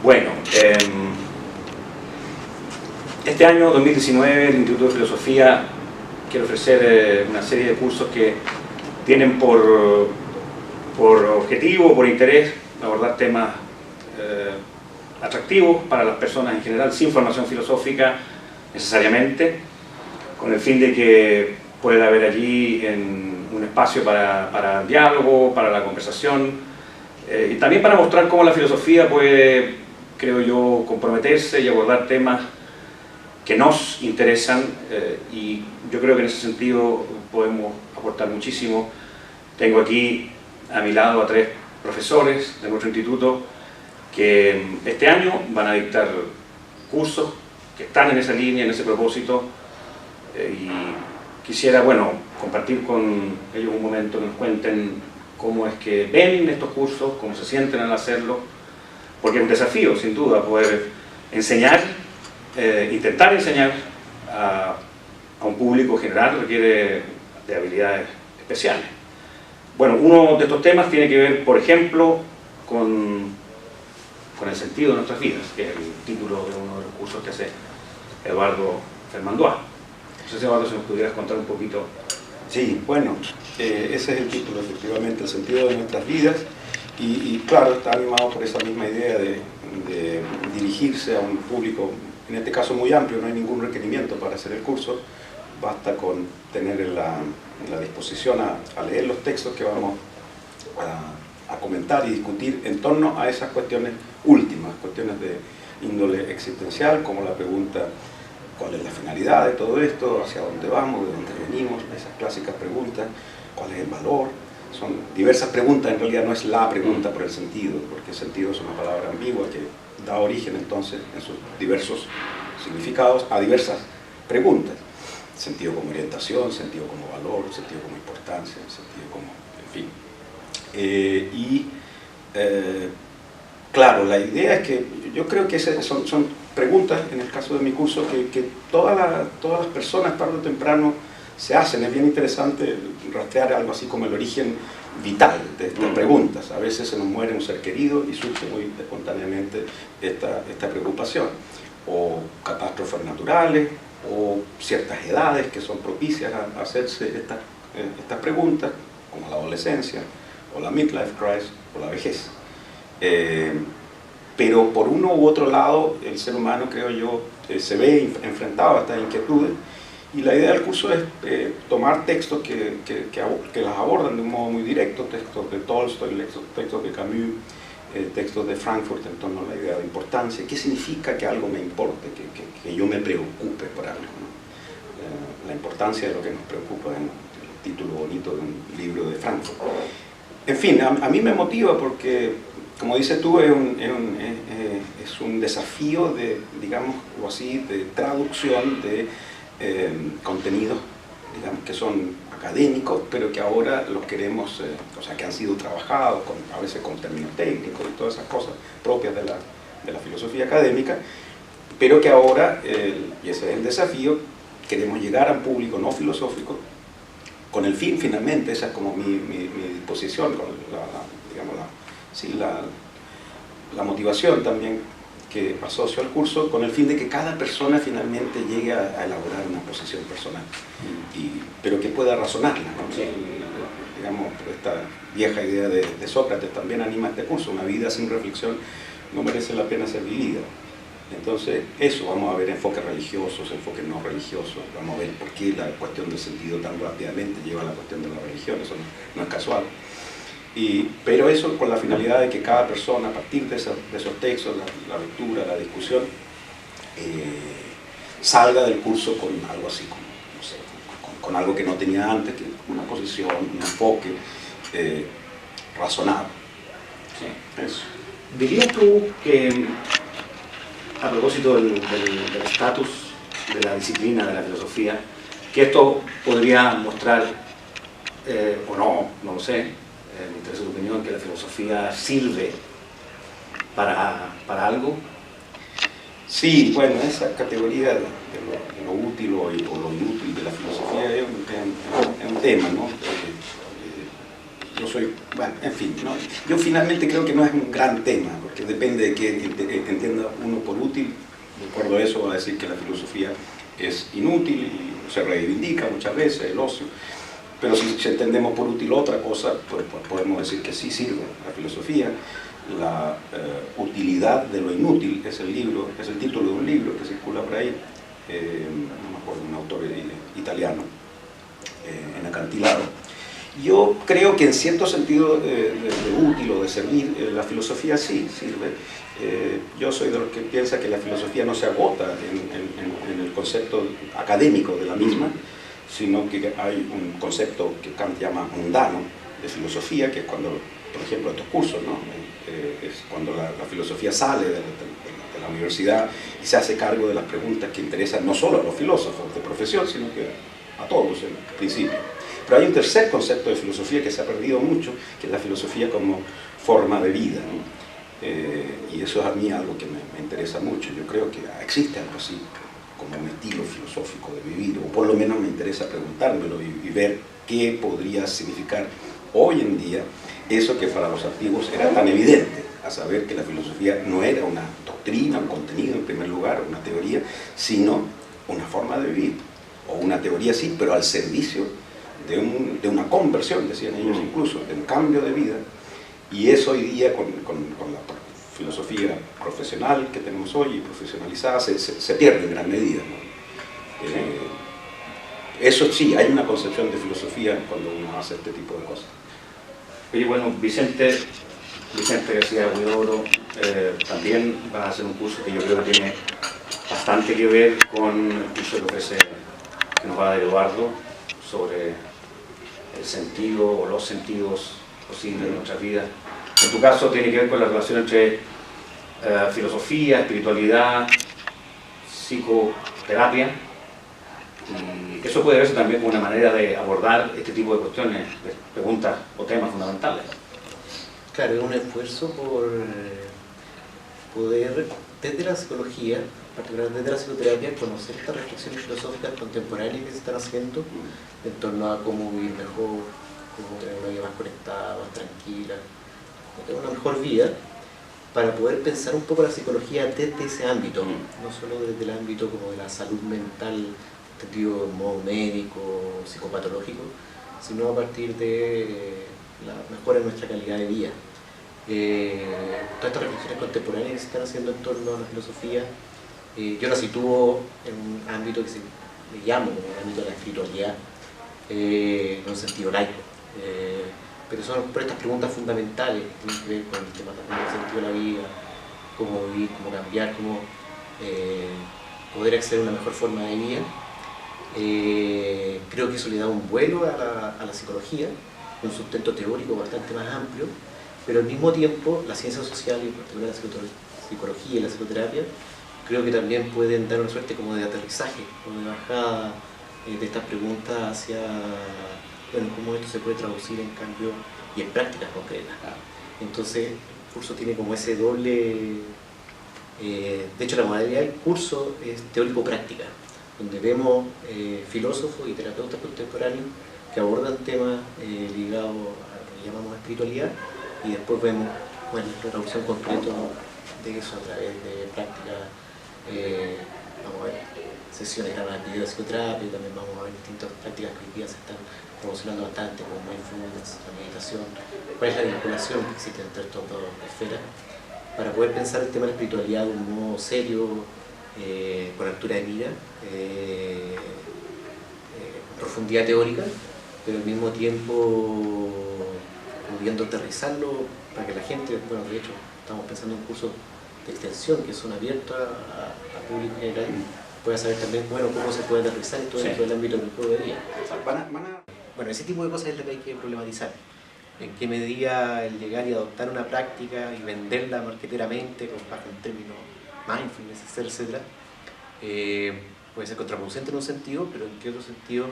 Bueno, este año 2019 el Instituto de Filosofía quiere ofrecer una serie de cursos que tienen por objetivo, por interés, abordar temas atractivos para las personas en general, sin formación filosófica necesariamente, con el fin de que pueda haber allí un espacio para el diálogo, para la conversación, y también para mostrar cómo la filosofía puede, creo yo, comprometerse y abordar temas que nos interesan, y yo creo que en ese sentido podemos aportar muchísimo. Tengo aquí a mi lado a 3 profesores de nuestro instituto que este año van a dictar cursos que están en esa línea, en ese propósito, y quisiera, bueno, compartir con ellos un momento, que nos cuenten cómo es que ven estos cursos, cómo se sienten al hacerlo, porque es un desafío, sin duda, poder enseñar, intentar enseñar a un público general requiere de habilidades especiales. Bueno, uno de estos temas tiene que ver, por ejemplo, con el sentido de nuestras vidas, que es el título de uno de los cursos que hace Eduardo Fermandois. No sé si, Eduardo, si nos pudieras contar un poquito. Sí, bueno, ese es el título, efectivamente, el sentido de nuestras vidas, y claro, está animado por esa misma idea de dirigirse a un público, en este caso muy amplio. No hay ningún requerimiento para hacer el curso, basta con tener la disposición a leer los textos que vamos a comentar y discutir en torno a esas cuestiones últimas, cuestiones de índole existencial, como la pregunta: ¿cuál es la finalidad de todo esto? ¿Hacia dónde vamos? ¿De dónde venimos? Esas clásicas preguntas. ¿Cuál es el valor? Son diversas preguntas, en realidad no es la pregunta por el sentido, porque el sentido es una palabra ambigua que da origen entonces en sus diversos significados a diversas preguntas. Sentido como orientación, sentido como valor, sentido como importancia, sentido como, en fin. Claro, la idea es que yo creo que son preguntas, en el caso de mi curso, que todas las personas tarde o temprano se hacen. Es bien interesante rastrear algo así como el origen vital de estas preguntas. A veces se nos muere un ser querido y surge muy espontáneamente esta preocupación, o catástrofes naturales, o ciertas edades que son propicias a hacerse estas preguntas, como la adolescencia, o la midlife crisis, o la vejez. Pero por uno u otro lado, el ser humano, creo yo, se ve enfrentado a estas inquietudes, y la idea del curso es tomar textos que las abordan de un modo muy directo, textos de Tolstoy, textos de Camus, textos de Frankfurt en torno a la idea de importancia. ¿Qué significa que algo me importe, que yo me preocupe por algo, ¿no? La importancia de lo que nos preocupa, en el título bonito de un libro de Frankfurt. En fin, a mí me motiva porque, como dices tú, es un desafío de, digamos así, de traducción de contenidos, digamos, que son académicos, pero que ahora los queremos, o sea, que han sido trabajados, a veces con términos técnicos y todas esas cosas propias de la filosofía académica, pero que ahora, y ese es el desafío, queremos llegar a un público no filosófico, con el fin, finalmente, esa es como mi disposición, con la motivación también que asocio al curso, con el fin de que cada persona finalmente llegue a elaborar una posición personal, pero que pueda razonarla, ¿no? Sí. Digamos, esta vieja idea de Sócrates también anima este curso: una vida sin reflexión no merece la pena ser vivida. Entonces, eso, vamos a ver enfoques religiosos, enfoques no religiosos, vamos a ver por qué la cuestión del sentido tan rápidamente lleva a la cuestión de la religión. Eso no es casual. Pero eso con la finalidad de que cada persona, a partir de esos textos, la lectura, la discusión, salga del curso con algo así, como, no sé, con algo que no tenía antes, que una posición, un enfoque razonado. Sí. Eso. ¿Dirías tú que, a propósito del estatus de la disciplina de la filosofía, que esto podría mostrar, o no lo sé, me interesa tu opinión, que la filosofía sirve para algo? Sí, bueno, esa categoría de lo útil o lo inútil de la filosofía es un tema, ¿no? Yo soy, bueno, en fin, ¿no? Yo finalmente creo que no es un gran tema, porque depende de qué entienda uno por útil. De acuerdo a eso va a decir que la filosofía es inútil y se reivindica muchas veces el ocio, pero si entendemos por útil otra cosa, pues podemos decir que sí sirve la filosofía. La utilidad de lo inútil es el título de un libro que circula por ahí, no me acuerdo, un autor italiano, en Acantilado. Yo creo que en cierto sentido de útil o de servir, la filosofía sí sirve. Yo soy de los que piensa que la filosofía no se agota en el concepto académico de la misma, sino que hay un concepto que Kant llama mundano de filosofía, que es cuando, por ejemplo, estos cursos, ¿no? Es cuando la filosofía sale de la universidad y se hace cargo de las preguntas que interesan no solo a los filósofos de profesión, sino que a todos en principio. Pero hay un tercer concepto de filosofía que se ha perdido mucho, que es la filosofía como forma de vida, ¿no? Y eso es a mí algo que me interesa mucho. Yo creo que existe algo así como un estilo filosófico de vivir, o por lo menos me interesa preguntármelo y ver qué podría significar hoy en día eso que para los antiguos era tan evidente, a saber que la filosofía no era una doctrina, un contenido en primer lugar, una teoría, sino una forma de vivir, o una teoría sí, pero al servicio de una conversión, decían ellos incluso, de un cambio de vida. Y eso hoy día con la filosofía profesional que tenemos hoy y profesionalizada se pierde en gran medida, ¿no? Eso sí, hay una concepción de filosofía cuando uno hace este tipo de cosas. Oye, bueno, Vicente García Huidobro también va a hacer un curso que yo creo que tiene bastante que ver con el curso que nos va a dar Eduardo sobre el sentido o los sentidos posibles de nuestras vidas. En tu caso tiene que ver con la relación entre filosofía, espiritualidad, psicoterapia, y eso puede verse también como una manera de abordar este tipo de cuestiones, de preguntas o temas fundamentales. Claro, es un esfuerzo por poder, desde la psicología, particularmente desde la psicoterapia, conocer estas reflexiones filosóficas contemporáneas que se están haciendo en torno a cómo vivir mejor, cómo tener una vida más conectada, más tranquila, cómo tener una mejor vida, para poder pensar un poco la psicología desde ese ámbito, no solo desde el ámbito como de la salud mental, entendido en modo médico, psicopatológico, sino a partir de la mejora en nuestra calidad de vida. Todas estas reflexiones contemporáneas que se están haciendo en torno a la filosofía, yo la sitúo en un ámbito que le llamo como el ámbito de la espiritualidad, en un sentido laico. Pero son por estas preguntas fundamentales que tienen que ver con el tema también del sentido de la vida, cómo vivir, cómo cambiar, cómo poder acceder a una mejor forma de vida. Creo que eso le da un vuelo a la psicología, un sustento teórico bastante más amplio, pero al mismo tiempo la ciencia social y en particular la psicología y la psicoterapia creo que también pueden dar una suerte como de aterrizaje o de bajada de estas preguntas hacia cómo esto se puede traducir en cambio y en prácticas concretas. Entonces el curso tiene como ese doble, de hecho la modalidad del curso es teórico-práctica, donde vemos filósofos y terapeutas contemporáneos que abordan temas ligados a lo que llamamos espiritualidad, y después vemos la traducción concreta de eso a través de prácticas, vamos a ver sesiones grabadas de video de psicoterapia, y también vamos a ver distintas prácticas que hoy día se están promocionando bastante, como mindfulness, la meditación, cuál es la vinculación que existe entre estas dos esferas, para poder pensar el tema de la espiritualidad de un modo serio, con altura de mira, profundidad teórica, pero al mismo tiempo pudiendo aterrizarlo para que la gente, bueno, de hecho estamos pensando en un curso de extensión que son abiertos a público general, pueda saber también, bueno, cómo se puede aterrizar todo dentro del ámbito del juego de día. Bueno, ese tipo de cosas es lo que hay que problematizar. En qué medida el llegar y adoptar una práctica y venderla marketeramente, bajo el término mindfulness, etcétera, puede ser contraproducente en un sentido, pero en qué otro sentido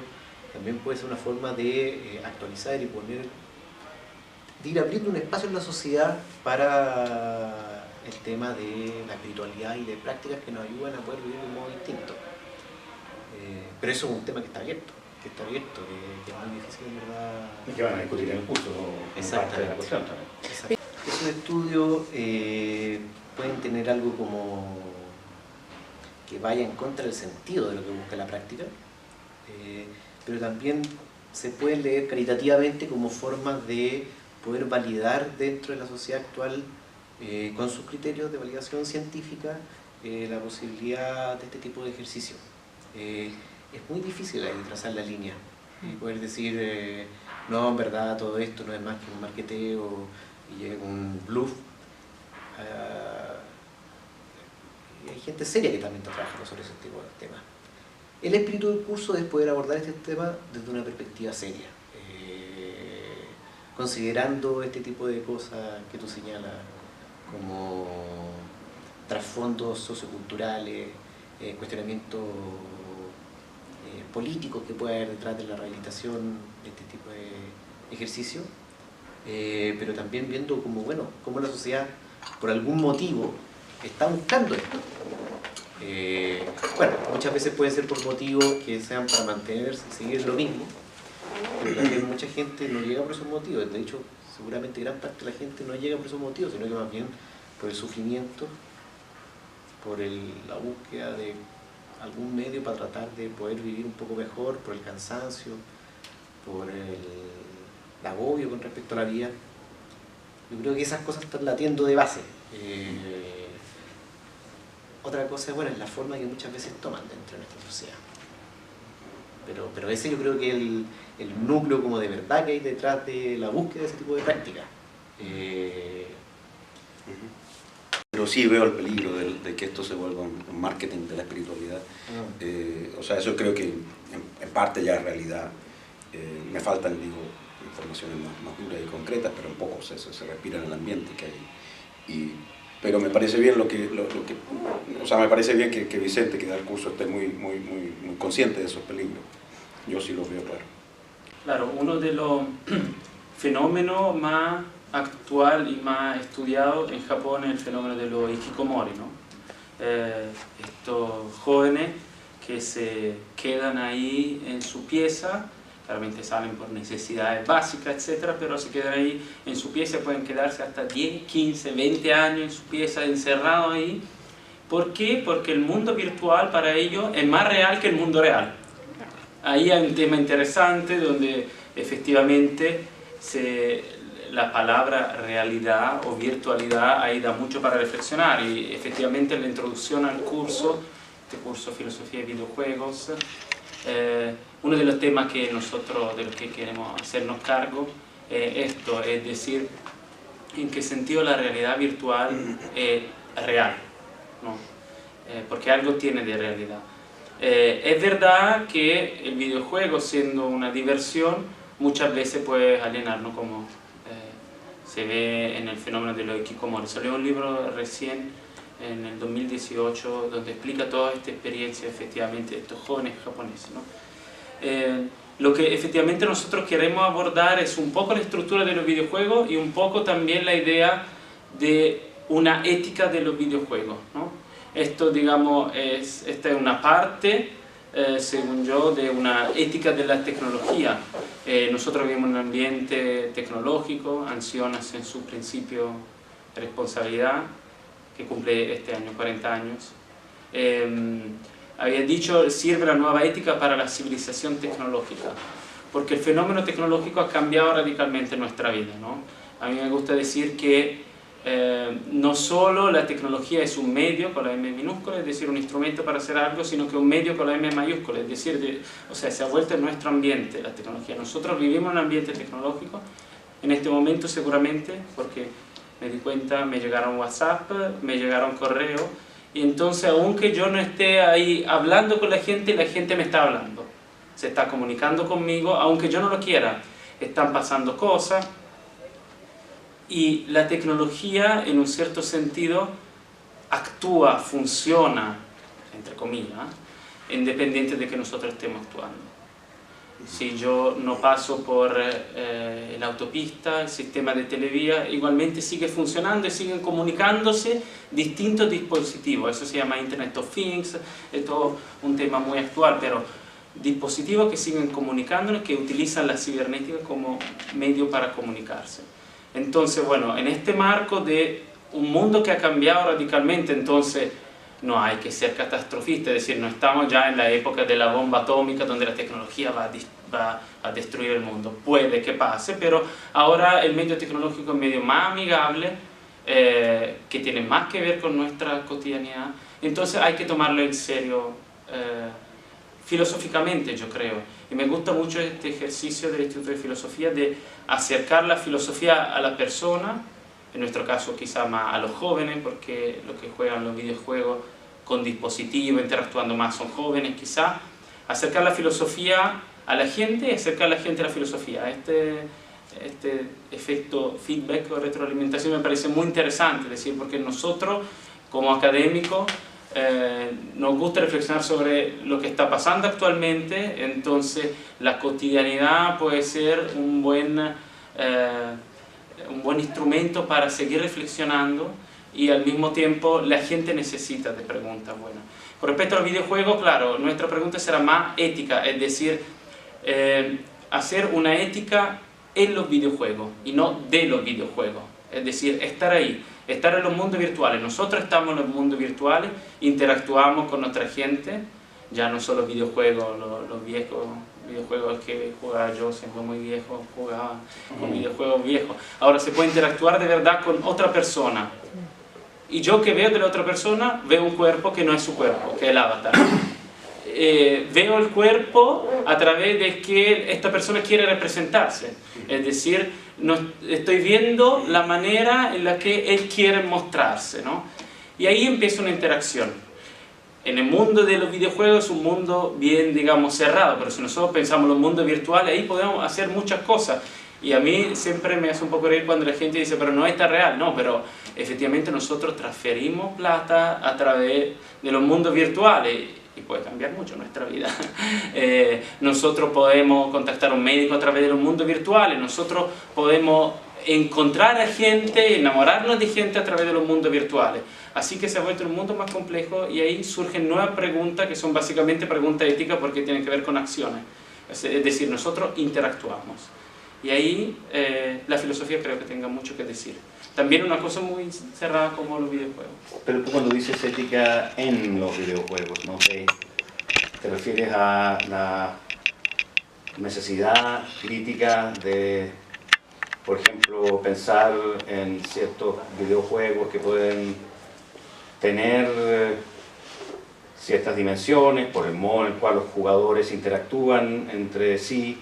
también puede ser una forma de actualizar y de ir abriendo un espacio en la sociedad para el tema de la espiritualidad y de prácticas que nos ayudan a poder vivir de un modo distinto. Pero eso es un tema que está abierto. está abierto, que es muy difícil en verdad. Y que van a discutir en el curso, como parte de la cuestión también. Exacto. Esos estudios pueden tener algo como que vaya en contra del sentido de lo que busca la práctica, pero también se pueden leer caritativamente como formas de poder validar dentro de la sociedad actual, con sus criterios de validación científica, la posibilidad de este tipo de ejercicio. Es muy difícil ahí trazar la línea y poder decir, no, en verdad todo esto no es más que un marketeo y es un bluff. Y hay gente seria que también está trabajando sobre ese tipo de temas. El espíritu del curso es poder abordar este tema desde una perspectiva seria, considerando este tipo de cosas que tú señalas como trasfondos socioculturales, cuestionamientos políticos que puede haber detrás de la rehabilitación de este tipo de ejercicio, pero también viendo como, bueno, cómo la sociedad por algún motivo está buscando esto. Bueno, muchas veces pueden ser por motivos que sean para mantenerse y seguir lo mismo, pero también mucha gente no llega por esos motivos. De hecho, seguramente gran parte de la gente no llega por esos motivos, sino que más bien por el sufrimiento, por la búsqueda de algún medio para tratar de poder vivir un poco mejor, por el cansancio, por el agobio con respecto a la vida. Yo creo que esas cosas están latiendo de base. Otra cosa, bueno, es la forma que muchas veces toman dentro de nuestra sociedad. Pero ese yo creo que es el núcleo como de verdad que hay detrás de la búsqueda de ese tipo de prácticas. Pero sí veo el peligro de que esto se vuelva un marketing de la espiritualidad. O sea, eso creo que en parte ya es realidad. Me faltan, digo, informaciones más duras y concretas, pero un poco se respira en el ambiente que hay. Pero me parece bien o sea, me parece bien que Vicente, que da el curso, esté muy consciente de esos peligros. Yo sí los veo claro. Claro, uno de los fenómenos más actual y más estudiado en Japón es el fenómeno de los hikikomori, ¿no? Estos jóvenes que se quedan ahí en su pieza, claramente salen por necesidades básicas, etcétera, pero se quedan ahí en su pieza, pueden quedarse hasta 10, 15, 20 años en su pieza, encerrados ahí. ¿Por qué? Porque el mundo virtual para ellos es más real que el mundo real. Ahí hay un tema interesante donde efectivamente la palabra realidad o virtualidad ahí da mucho para reflexionar, y efectivamente en la introducción al curso, este curso Filosofía y Videojuegos, uno de los temas que nosotros, de los que queremos hacernos cargo, esto, es decir, en qué sentido la realidad virtual es real, ¿no? Porque algo tiene de realidad. Es verdad que el videojuego, siendo una diversión, muchas veces puede alienarnos, como se ve en el fenómeno de los hikikomori. Salió un libro recién, en el 2018, donde explica toda esta experiencia efectivamente de estos jóvenes japoneses, ¿no? Lo que efectivamente nosotros queremos abordar es un poco la estructura de los videojuegos y un poco también la idea de una ética de los videojuegos, ¿no? Esto, digamos, esta es una parte, según yo, de una ética de la tecnología. Nosotros vivimos en un ambiente tecnológico, Ansionas en su principio de responsabilidad, que cumple este año 40 años. Había dicho, sirve la nueva ética para la civilización tecnológica, porque el fenómeno tecnológico ha cambiado radicalmente nuestra vida, ¿no? A mí me gusta decir que no solo la tecnología es un medio con la M minúscula, es decir, un instrumento para hacer algo, sino que un medio con la M mayúscula, es decir, o sea, se ha vuelto en nuestro ambiente la tecnología. Nosotros vivimos en un ambiente tecnológico, en este momento seguramente, porque me di cuenta, me llegaron WhatsApp, me llegaron correos, y entonces aunque yo no esté ahí hablando con la gente me está hablando, se está comunicando conmigo, aunque yo no lo quiera, están pasando cosas. Y la tecnología, en un cierto sentido, actúa, funciona, entre comillas, independiente de que nosotros estemos actuando. Si yo no paso por la autopista, el sistema de televía, igualmente sigue funcionando y siguen comunicándose distintos dispositivos. Eso se llama Internet of Things, es todo un tema muy actual, pero dispositivos que siguen comunicándonos, que utilizan la cibernética como medio para comunicarse. Entonces, bueno, en este marco de un mundo que ha cambiado radicalmente, entonces no hay que ser catastrofista, es decir, no estamos ya en la época de la bomba atómica donde la tecnología va a destruir el mundo. Puede que pase, pero ahora el medio tecnológico es un medio más amigable, que tiene más que ver con nuestra cotidianidad, entonces hay que tomarlo en serio filosóficamente, yo creo. Y me gusta mucho este ejercicio del Instituto de Filosofía de acercar la filosofía a la persona, en nuestro caso quizá más a los jóvenes, porque los que juegan los videojuegos con dispositivos, interactuando más son jóvenes quizá, acercar la filosofía a la gente y acercar a la gente a la filosofía. Este efecto feedback o retroalimentación me parece muy interesante, es decir, porque nosotros como académicos nos gusta reflexionar sobre lo que está pasando actualmente, entonces la cotidianidad puede ser un buen instrumento para seguir reflexionando, y al mismo tiempo la gente necesita de preguntas buenas. Con respecto a los videojuegos, claro, nuestra pregunta será más ética, es decir, hacer una ética en los videojuegos y no de los videojuegos, es decir, estar ahí, estar en los mundos virtuales. Nosotros estamos en los mundos virtuales, interactuamos con nuestra gente, ya no solo videojuegos, los viejos videojuegos que jugaba yo, siendo muy viejo, jugaba con videojuegos viejos. Ahora se puede interactuar de verdad con otra persona. Y yo que veo de la otra persona, veo un cuerpo que no es su cuerpo, que es el avatar. Veo el cuerpo a través de que esta persona quiere representarse. Es decir, no, estoy viendo la manera en la que él quiere mostrarse, ¿no? Y ahí empieza una interacción. En el mundo de los videojuegos es un mundo bien, digamos, cerrado, pero si nosotros pensamos en los mundos virtuales, ahí podemos hacer muchas cosas. Y a mí siempre me hace un poco reír cuando la gente dice, pero no está real. No, pero efectivamente nosotros transferimos plata a través de los mundos virtuales y puede cambiar mucho nuestra vida. Nosotros podemos contactar a un médico a través de los mundos virtuales, nosotros podemos encontrar a gente, enamorarnos de gente a través de los mundos virtuales. Así que se ha vuelto un mundo más complejo y ahí surgen nuevas preguntas que son básicamente preguntas éticas porque tienen que ver con acciones. Es decir, nosotros interactuamos. Y ahí la filosofía creo que tenga mucho que decir. También una cosa muy cerrada como los videojuegos. Pero tú cuando dices ética en los videojuegos, ¿no? ¿Te refieres a la necesidad crítica de, por ejemplo, pensar en ciertos videojuegos que pueden tener ciertas dimensiones por el modo en el cual los jugadores interactúan entre sí,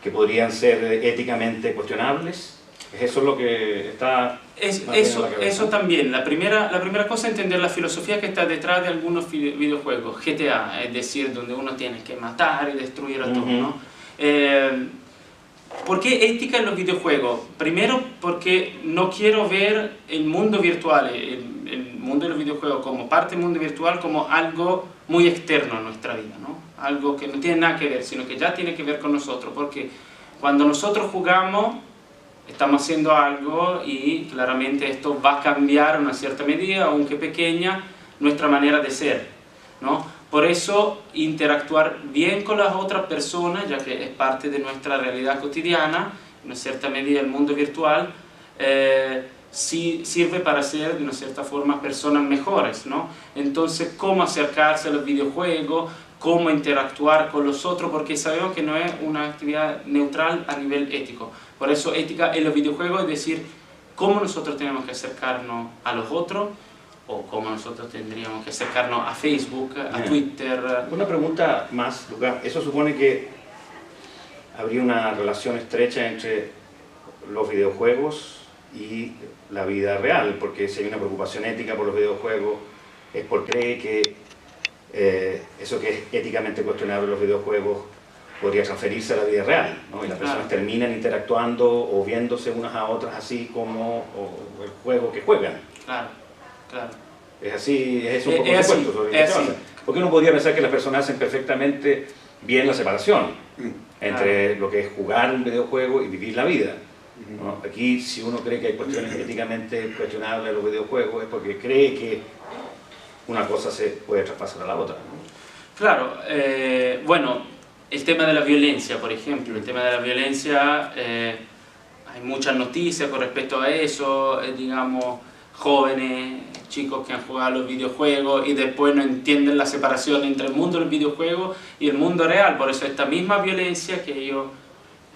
que podrían ser éticamente cuestionables? ¿Es eso lo que está...? Eso también. La primera cosa es entender la filosofía que está detrás de algunos videojuegos. GTA, es decir, donde uno tiene que matar y destruir a todo, ¿no? ¿Por qué ética en los videojuegos? Primero porque no quiero ver el mundo virtual, el mundo de los videojuegos como parte del mundo virtual como algo muy externo a nuestra vida, ¿no? Algo que no tiene nada que ver, sino que ya tiene que ver con nosotros, porque cuando nosotros jugamos estamos haciendo algo y claramente esto va a cambiar en una cierta medida, aunque pequeña, nuestra manera de ser, ¿no? Por eso interactuar bien con las otras personas, ya que es parte de nuestra realidad cotidiana, en una cierta medida el mundo virtual, sí sirve para ser de una cierta forma personas mejores, ¿no? Entonces, cómo acercarse a los videojuegos, cómo interactuar con los otros, porque sabemos que no es una actividad neutral a nivel ético. Por eso ética en los videojuegos es decir, cómo nosotros tenemos que acercarnos a los otros, o cómo nosotros tendríamos que acercarnos a Facebook, a Twitter. Una pregunta más, Lucas. ¿Eso supone que habría una relación estrecha entre los videojuegos y la vida real? Porque si hay una preocupación ética por los videojuegos, es porque cree que eso que es éticamente cuestionable en los videojuegos podría transferirse a la vida real, ¿no? Y las personas terminan interactuando o viéndose unas a otras así como el juego que juegan. Claro, claro. Es así, es un poco así. Porque uno podría pensar que las personas hacen perfectamente bien la separación entre lo que es jugar un videojuego y vivir la vida, ¿no? Aquí, si uno cree que hay cuestiones éticamente cuestionables en los videojuegos, es porque cree que una cosa se puede traspasar a la otra, ¿no? Claro, bueno, el tema de la violencia, por ejemplo, el tema de la violencia, hay muchas noticias con respecto a eso, digamos, jóvenes, chicos que han jugado a los videojuegos y después no entienden la separación entre el mundo del videojuego y el mundo real, por eso esta misma violencia que ellos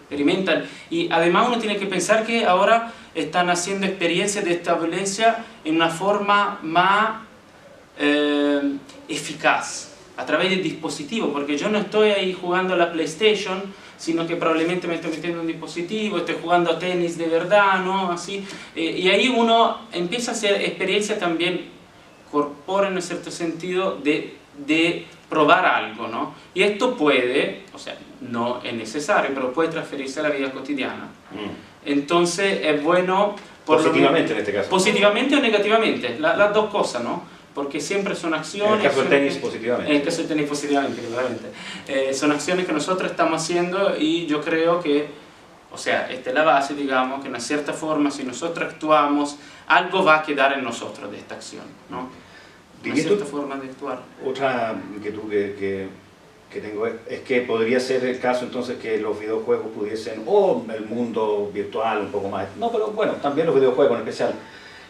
experimentan. Y además uno tiene que pensar que ahora están haciendo experiencias de esta violencia en una forma más eficaz, a través del dispositivo, porque yo no estoy ahí jugando a la PlayStation, sino que probablemente me estoy metiendo en un dispositivo, estoy jugando a tenis de verdad, ¿no? Así, y ahí uno empieza a hacer experiencias también corpóreas, en un cierto sentido, de probar algo, ¿no? Y esto puede, o sea, no es necesario, pero puede transferirse a la vida cotidiana. Entonces es bueno... Positivamente en este caso. Positivamente o negativamente, las dos cosas, ¿no? Porque siempre son acciones... En el caso del tenis, positivamente. En el caso del tenis, positivamente, claramente. Son acciones que nosotros estamos haciendo y yo creo que, o sea, esta es la base, digamos, que de una cierta forma, si nosotros actuamos, algo va a quedar en nosotros de esta acción, ¿no? Una cierta forma de actuar. Otra inquietud que tengo es que podría ser el caso entonces que los videojuegos pudiesen, o el mundo virtual un poco más, no, pero bueno, también los videojuegos en especial,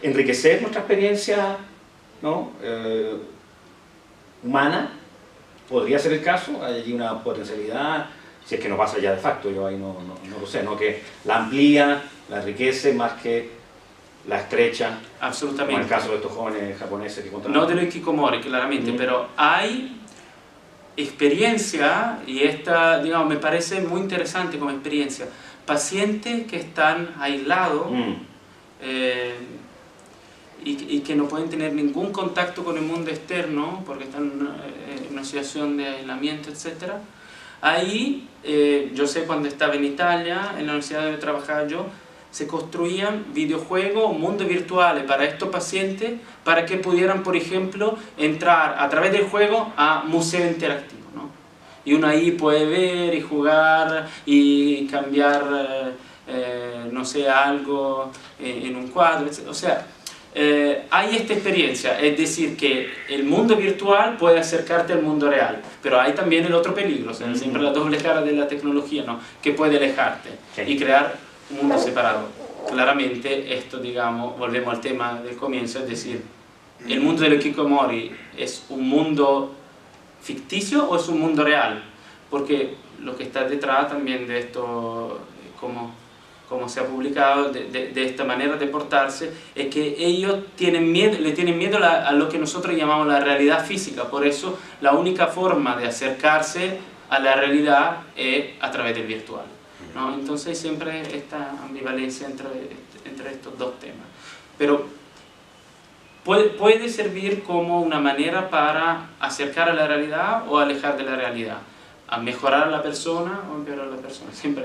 enriquecer nuestra experiencia, ¿no? Humana. Podría ser el caso, hay allí una potencialidad, si es que no pasa ya de facto, yo ahí no lo sé, ¿no? Que la amplía, la enriquece más que la estrecha. Absolutamente. Como en el caso de estos jóvenes japoneses que contaron. No de los hikikomori, claramente, pero hay experiencia, y esta, digamos, me parece muy interesante como experiencia, pacientes que están aislados y que no pueden tener ningún contacto con el mundo externo porque están en una situación de aislamiento, etc. Ahí, yo sé cuando estaba en Italia, en la universidad donde trabajaba yo, se construían videojuegos, mundos virtuales para estos pacientes para que pudieran, por ejemplo, entrar a través del juego a museo interactivo, ¿no? Y uno ahí puede ver y jugar y cambiar, no sé, algo en un cuadro, etc. O sea, hay esta experiencia, es decir, que el mundo virtual puede acercarte al mundo real, pero hay también el otro peligro, o sea, siempre la doble cara de la tecnología, ¿no? Que puede alejarte y crear un mundo separado. Claramente esto, digamos, volvemos al tema del comienzo, es decir, ¿el mundo del hikikomori es un mundo ficticio o es un mundo real? Porque lo que está detrás también de esto, como se ha publicado, de esta manera de portarse, es que ellos le tienen miedo a lo que nosotros llamamos la realidad física. Por eso la única forma de acercarse a la realidad es a través del virtual, ¿no? Entonces siempre esta ambivalencia entre estos dos temas. Pero puede servir como una manera para acercar a la realidad o alejar de la realidad, a mejorar a la persona o empeorar a la persona. Siempre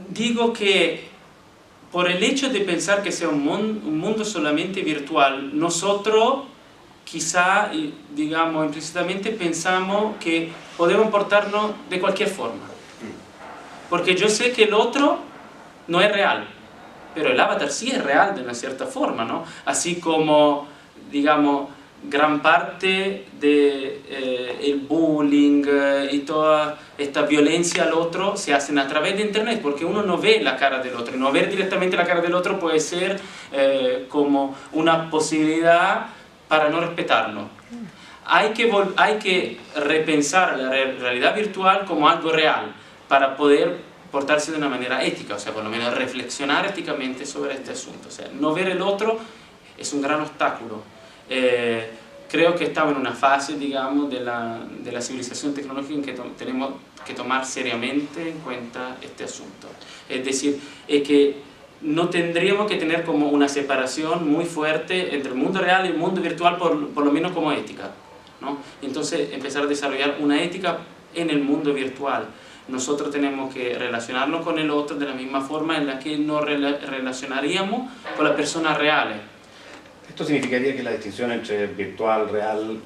digo que por el hecho de pensar que sea un mundo solamente virtual, nosotros quizá, digamos, implícitamente pensamos que podemos portarnos de cualquier forma. Porque yo sé que el otro no es real, pero el avatar sí es real de una cierta forma, ¿no? Así como, digamos, gran parte del bullying y toda esta violencia al otro se hacen a través de internet, porque uno no ve la cara del otro, y no ver directamente la cara del otro puede ser como una posibilidad para no respetarlo. Hay que repensar la realidad virtual como algo real para poder portarse de una manera ética, o sea, por lo menos reflexionar éticamente sobre este asunto. O sea, no ver el otro es un gran obstáculo. Creo que estamos en una fase, digamos, de la civilización tecnológica en que tenemos que tomar seriamente en cuenta este asunto. Es decir, es que no tendríamos que tener como una separación muy fuerte entre el mundo real y el mundo virtual, por lo menos como ética, ¿no? Entonces, empezar a desarrollar una ética en el mundo virtual. Nosotros tenemos que relacionarnos con el otro de la misma forma en la que nos relacionaríamos con las personas reales. Esto significaría que la distinción entre virtual y real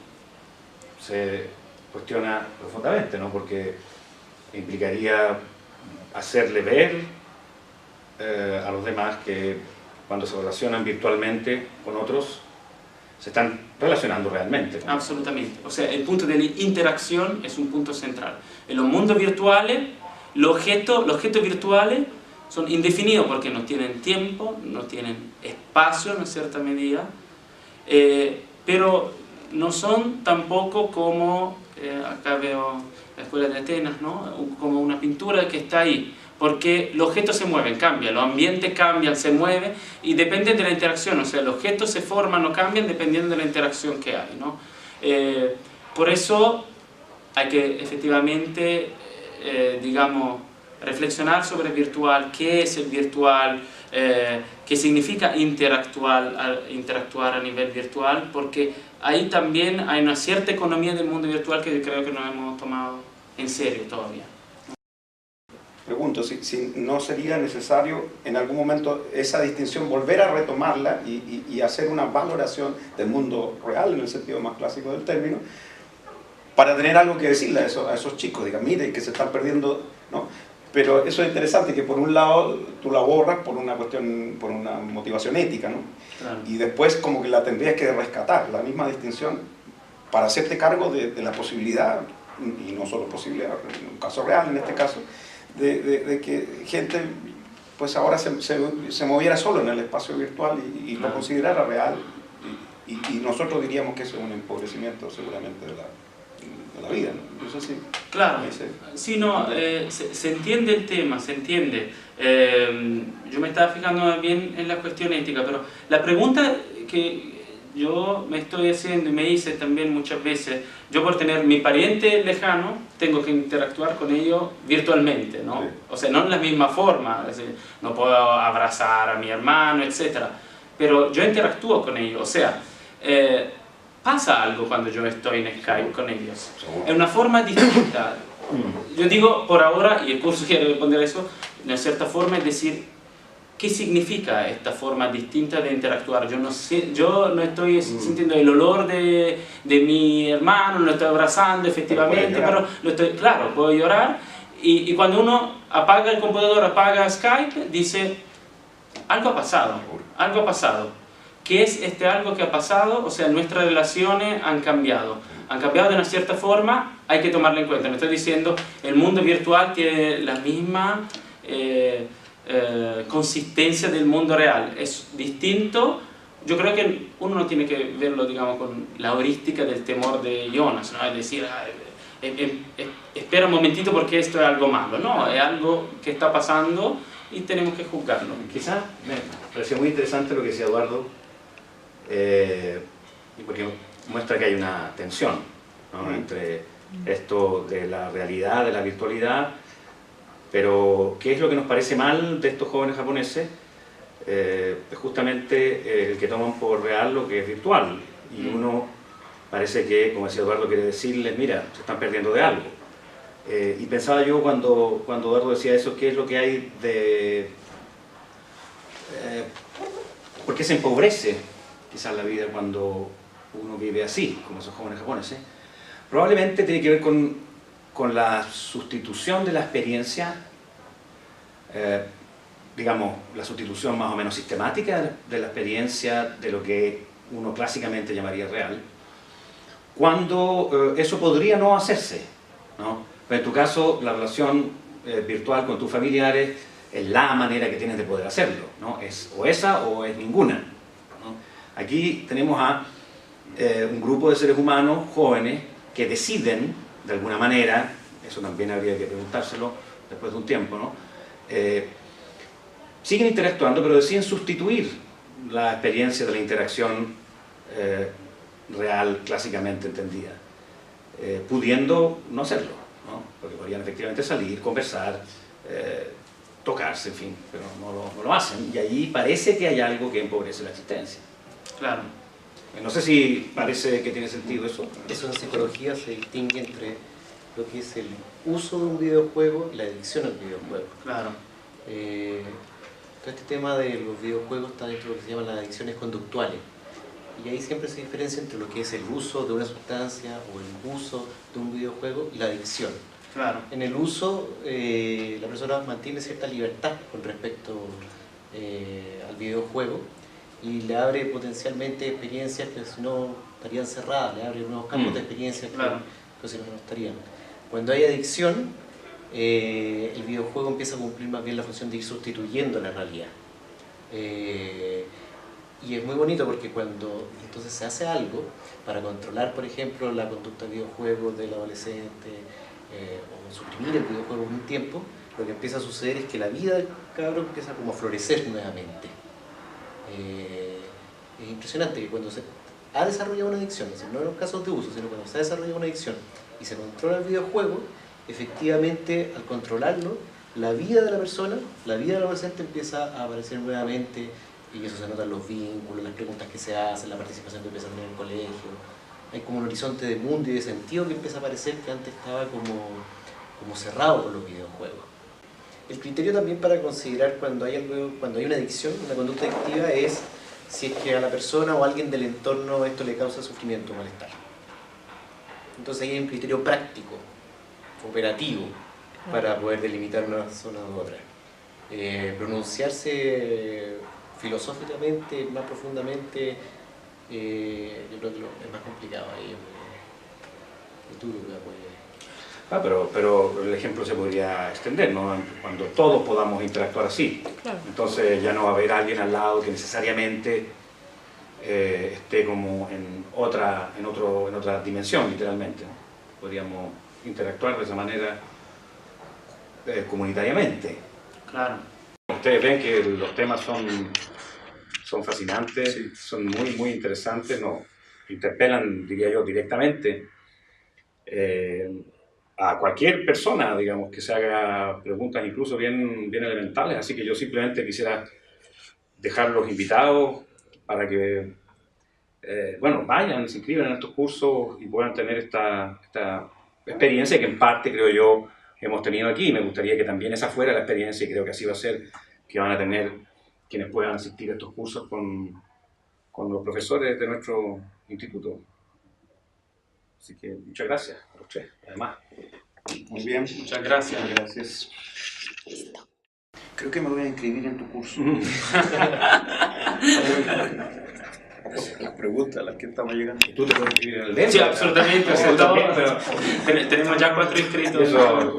se cuestiona profundamente, ¿no? Porque implicaría hacerle ver a los demás que cuando se relacionan virtualmente con otros se están relacionando realmente. Absolutamente. O sea, el punto de la interacción es un punto central. En los mundos virtuales, los objetos virtuales son indefinidos porque no tienen tiempo, no tienen espacio en cierta medida, pero no son tampoco como, acá veo la escuela de Atenas, ¿no? Como una pintura que está ahí, porque los objetos se mueven, cambian, los ambientes cambian, se mueven y dependen de la interacción, o sea, los objetos se forman o cambian dependiendo de la interacción que hay, ¿no? Por eso hay que efectivamente, digamos, reflexionar sobre el virtual, qué es el virtual, qué significa interactuar a nivel virtual, porque ahí también hay una cierta economía del mundo virtual que yo creo que no hemos tomado en serio todavía. Pregunto, si no sería necesario en algún momento esa distinción, volver a retomarla y hacer una valoración del mundo real, en el sentido más clásico del término, para tener algo que decirle a esos chicos, digan, mire, que se están perdiendo, ¿no? Pero eso es interesante, que por un lado tú la borras por una cuestión, por una motivación ética, ¿no? Claro. Y después como que la tendrías que rescatar, la misma distinción, para hacerte cargo de la posibilidad, y no solo posibilidad, en un caso real en este caso, de que gente pues ahora se moviera solo en el espacio virtual y lo considerara real, y nosotros diríamos que eso es un empobrecimiento seguramente de la vida, ¿no? Eso sí. Claro, sí, no, se entiende el tema, se entiende. Yo me estaba fijando bien en la cuestión ética, pero la pregunta que yo me estoy haciendo y me hice también muchas veces, yo por tener mi pariente lejano, tengo que interactuar con ellos virtualmente, ¿no? Sí. O sea, no en la misma forma, es decir, no puedo abrazar a mi hermano, etc. Pero yo interactúo con ellos, o sea, pasa algo cuando yo estoy en Skype con ellos. Es una forma distinta. Yo digo, por ahora, y el curso quiere responder a eso, de cierta forma es decir, ¿qué significa esta forma distinta de interactuar? Yo no sé, yo no estoy sintiendo el olor de mi hermano, lo estoy abrazando efectivamente, pero lo estoy, claro, puedo llorar. Y cuando uno apaga el computador, apaga Skype, dice, algo ha pasado, algo ha pasado. ¿Qué es este algo que ha pasado? O sea, nuestras relaciones han cambiado de una cierta forma, hay que tomarlo en cuenta. No estoy diciendo, el mundo virtual tiene la misma consistencia del mundo real, es distinto. Yo creo que uno no tiene que verlo, digamos, con la heurística del temor de Jonas, ¿no? Es decir, espera un momentito porque esto es algo malo, no, es algo que está pasando y tenemos que juzgarlo. Quizás me pareció muy interesante lo que decía Eduardo, porque muestra que hay una tensión, ¿no? Entre esto de la realidad, de la virtualidad, pero ¿qué es lo que nos parece mal de estos jóvenes japoneses? Es justamente el que toman por real lo que es virtual, y uno parece que, como decía Eduardo, quiere decirles, mira, se están perdiendo de algo. Y pensaba yo cuando Eduardo decía eso, ¿qué es lo que hay de... ¿por qué se empobrece quizás la vida cuando uno vive así, como esos jóvenes japoneses? Probablemente tiene que ver con la sustitución de la experiencia, digamos, la sustitución más o menos sistemática de la experiencia de lo que uno clásicamente llamaría real, cuando eso podría no hacerse, ¿no? Pero en tu caso, la relación virtual con tus familiares es la manera que tienes de poder hacerlo, ¿no? Es o esa o es ninguna, ¿no? Aquí tenemos a un grupo de seres humanos jóvenes que deciden, de alguna manera, eso también habría que preguntárselo después de un tiempo, ¿no? Siguen interactuando, pero deciden sustituir la experiencia de la interacción real, clásicamente entendida, pudiendo no hacerlo, ¿no? Porque podrían efectivamente salir, conversar, tocarse, en fin, pero no lo hacen, y allí parece que hay algo que empobrece la existencia. Claro. No sé si parece que tiene sentido eso. Eso en psicología se distingue entre lo que es el uso de un videojuego y la adicción al videojuego. Claro. Todo este tema de los videojuegos está dentro de lo que se llaman las adicciones conductuales. Y ahí siempre se diferencia entre lo que es el uso de una sustancia o el uso de un videojuego y la adicción. Claro. En el uso, la persona mantiene cierta libertad con respecto al videojuego, y le abre potencialmente experiencias que si no estarían cerradas, le abre nuevos campos de experiencias que si no estarían. Cuando hay adicción, el videojuego empieza a cumplir más bien la función de ir sustituyendo la realidad. Y es muy bonito porque cuando entonces se hace algo para controlar, por ejemplo, la conducta de videojuegos del adolescente o suprimir el videojuego un tiempo, lo que empieza a suceder es que la vida del cabro empieza como a florecer nuevamente. Es impresionante que cuando se ha desarrollado una adicción, no en los casos de uso, sino cuando se ha desarrollado una adicción y se controla el videojuego, efectivamente al controlarlo, la vida de la persona, la vida del adolescente empieza a aparecer nuevamente, y eso se nota en los vínculos, las preguntas que se hacen, la participación que empieza a tener en el colegio. Hay como un horizonte de mundo y de sentido que empieza a aparecer que antes estaba como cerrado con los videojuegos. El criterio también para considerar cuando hay una adicción, una conducta adictiva, es si es que a la persona o a alguien del entorno esto le causa sufrimiento o malestar. Entonces ahí hay un criterio práctico, operativo, para poder delimitar una zona u otra. Pronunciarse filosóficamente, más profundamente, yo creo que es más complicado ahí. Tú lo puedes... pero el ejemplo se podría extender, ¿no? Cuando todos podamos interactuar así. Claro. Entonces ya no va a haber alguien al lado que necesariamente esté como en otra dimensión, literalmente. Podríamos interactuar de esa manera comunitariamente. Claro. Ustedes ven que los temas son fascinantes, sí, son muy, muy interesantes, nos interpelan, diría yo, directamente a cualquier persona, digamos, que se haga preguntas incluso bien elementales. Así que yo simplemente quisiera dejarlos invitados para que vayan, se inscriban en estos cursos y puedan tener esta experiencia que en parte, creo yo, hemos tenido aquí. Me gustaría que también esa fuera la experiencia, y creo que así va a ser, que van a tener quienes puedan asistir a estos cursos con los profesores de nuestro instituto. Así que muchas gracias a los tres, además. Muy bien. Muchas gracias. Gracias. Creo que me voy a inscribir en tu curso. Las preguntas, las que estamos llegando. ¿Tú te puedes inscribir en el dentro? Sí, absolutamente. Pero tenemos ya 4 inscritos. Eso.